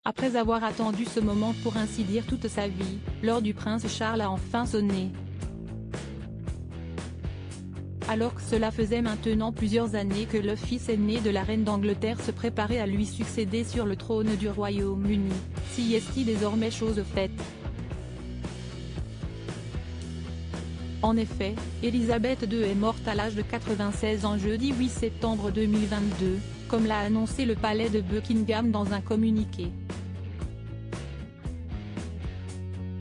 Après avoir attendu ce moment pour ainsi dire toute sa vie, l'heure du prince Charles a enfin sonné. Alors que cela faisait maintenant plusieurs années que le fils aîné de la reine d'Angleterre se préparait à lui succéder sur le trône du Royaume-Uni, si est-il désormais chose faite. En effet, Élisabeth II est morte à l'âge de 96 ans jeudi 8 septembre 2022, comme l'a annoncé le palais de Buckingham dans un communiqué.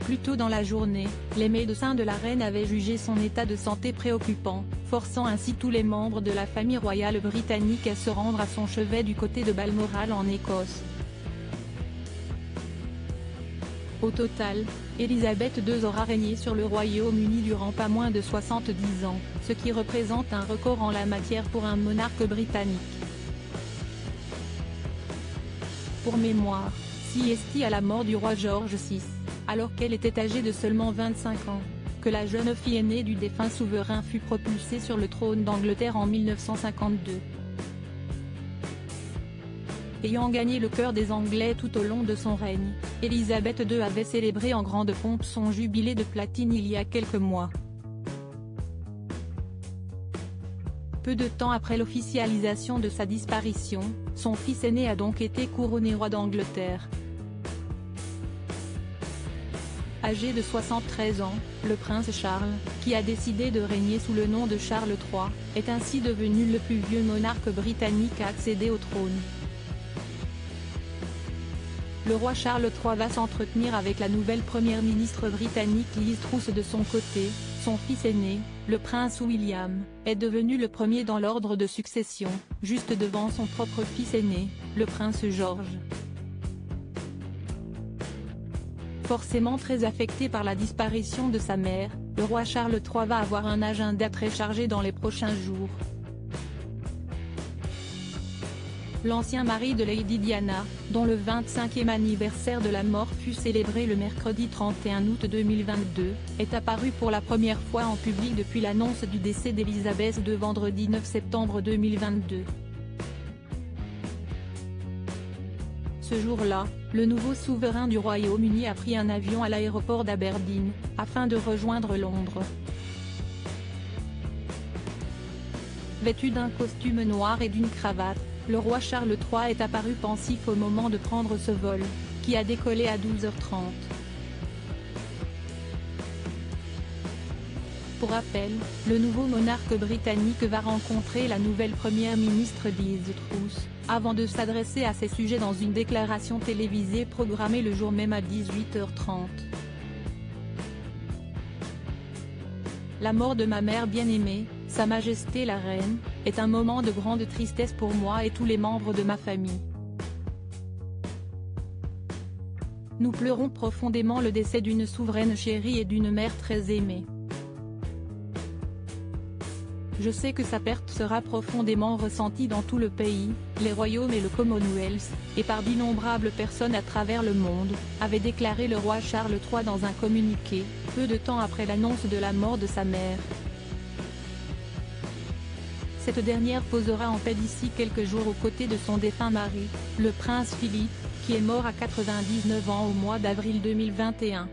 Plus tôt dans la journée, les médecins de la reine avaient jugé son état de santé préoccupant, forçant ainsi tous les membres de la famille royale britannique à se rendre à son chevet du côté de Balmoral en Écosse. Au total, Élisabeth II aura régné sur le Royaume-Uni durant pas moins de 70 ans, ce qui représente un record en la matière pour un monarque britannique. Pour mémoire, si est à la mort du roi George VI, alors qu'elle était âgée de seulement 25 ans, que la jeune fille aînée du défunt souverain fut propulsée sur le trône d'Angleterre en 1952. Ayant gagné le cœur des Anglais tout au long de son règne, Élisabeth II avait célébré en grande pompe son jubilé de platine il y a quelques mois. Peu de temps après l'officialisation de sa disparition, son fils aîné a donc été couronné roi d'Angleterre. Âgé de 73 ans, le prince Charles, qui a décidé de régner sous le nom de Charles III, est ainsi devenu le plus vieux monarque britannique à accéder au trône. Le roi Charles III va s'entretenir avec la nouvelle première ministre britannique Liz Truss. De son côté, son fils aîné, le prince William, est devenu le premier dans l'ordre de succession, juste devant son propre fils aîné, le prince George. Forcément très affecté par la disparition de sa mère, le roi Charles III va avoir un agenda très chargé dans les prochains jours. L'ancien mari de Lady Diana, dont le 25e anniversaire de la mort fut célébré le mercredi 31 août 2022, est apparu pour la première fois en public depuis l'annonce du décès d'Élisabeth II vendredi 9 septembre 2022. Ce jour-là, le nouveau souverain du Royaume-Uni a pris un avion à l'aéroport d'Aberdeen, afin de rejoindre Londres. Vêtu d'un costume noir et d'une cravate, le roi Charles III est apparu pensif au moment de prendre ce vol, qui a décollé à 12h30. Pour rappel, le nouveau monarque britannique va rencontrer la nouvelle première ministre Liz Truss, avant de s'adresser à ces sujets dans une déclaration télévisée programmée le jour même à 18h30. La mort de ma mère bien-aimée, Sa Majesté la Reine, est un moment de grande tristesse pour moi et tous les membres de ma famille. Nous pleurons profondément le décès d'une souveraine chérie et d'une mère très aimée. Je sais que sa perte sera profondément ressentie dans tout le pays, les royaumes et le Commonwealth, et par d'innombrables personnes à travers le monde, avait déclaré le roi Charles III dans un communiqué, peu de temps après l'annonce de la mort de sa mère. Cette dernière posera en paix d'ici quelques jours aux côtés de son défunt mari, le prince Philippe, qui est mort à 99 ans au mois d'avril 2021.